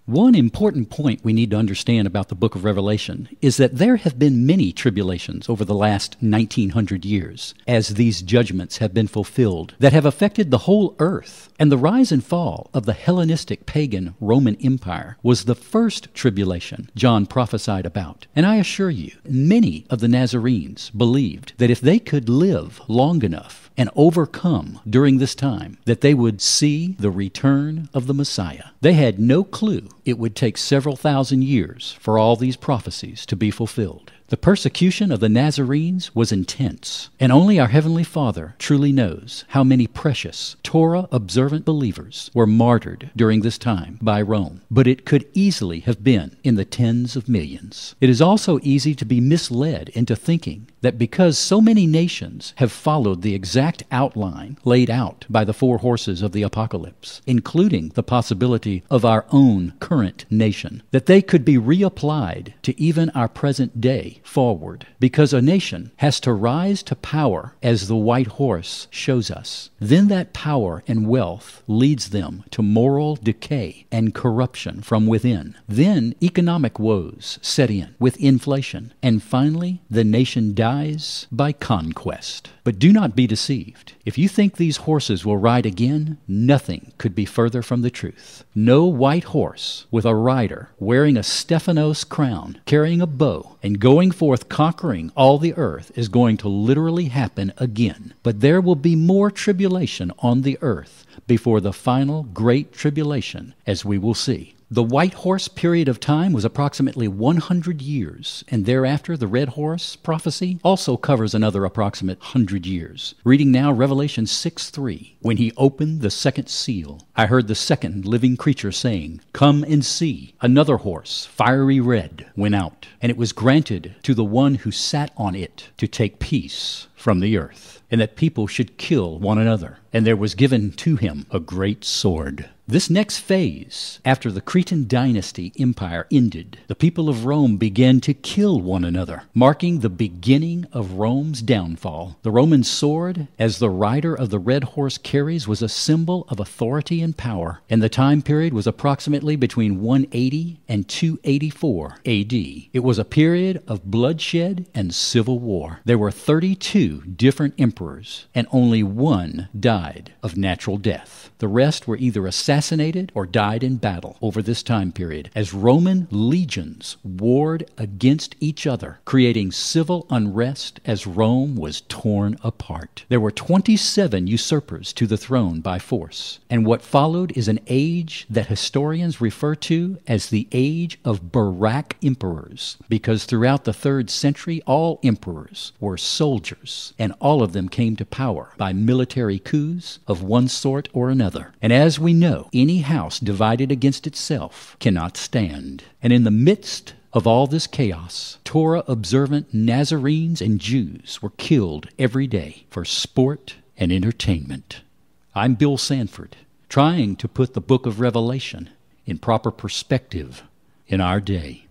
One important point we need to understand about the book of Revelation is that there have been many tribulations over the last 1900 years as these judgments have been fulfilled that have affected the whole earth. And the rise and fall of the Hellenistic pagan Roman Empire was the first tribulation John prophesied about. And I assure you, many of the Nazarenes believed that if they could live long enough and overcome during this time, that they would see the return of the Messiah. They had no clue it would take several thousand years for all these prophecies to be fulfilled. The persecution of the Nazarenes was intense, and only our Heavenly Father truly knows how many precious Torah-observant believers were martyred during this time by Rome. But it could easily have been in the tens of millions. It is also easy to be misled into thinking that because so many nations have followed the exact outline laid out by the four horses of the apocalypse, including the possibility of our own current nation, that they could be reapplied to even our present day forward, because a nation has to rise to power as the white horse shows us. Then that power and wealth leads them to moral decay and corruption from within. Then economic woes set in with inflation, and finally the nation dies by conquest. But do not be deceived. If you think these horses will ride again, nothing could be further from the truth. No white horse with a rider wearing a Stephanos crown, carrying a bow, and going forth conquering all the earth is going to literally happen again. But there will be more tribulation on the earth before the final great tribulation, as we will see. The white horse period of time was approximately 100 years, and thereafter the red horse prophecy also covers another approximate 100 years. Reading now Revelation 6:3. When he opened the second seal, I heard the second living creature saying, "Come and see." Another horse, fiery red, went out, and it was granted to the one who sat on it to take peace from the earth, and that people should kill one another. And there was given to him a great sword. This next phase, after the Cretan dynasty empire ended, the people of Rome began to kill one another, marking the beginning of Rome's downfall. The Roman sword, as the rider of the red horse carries, was a symbol of authority and power, and the time period was approximately between 180 and 284 AD. It was a period of bloodshed and civil war. There were 32 different emperors, and only one died of natural death. The rest were either assassinated or died in battle over this time period, as Roman legions warred against each other, creating civil unrest as Rome was torn apart. There were 27 usurpers to the throne by force, and what followed is an age that historians refer to as the age of Barak emperors, because throughout the 3rd century all emperors were soldiers, and all of them came to power by military coups of one sort or another. And as we know, any house divided against itself cannot stand. And in the midst of all this chaos, Torah-observant Nazarenes and Jews were killed every day for sport and entertainment. I'm Bill Sanford, trying to put the book of Revelation in proper perspective in our day.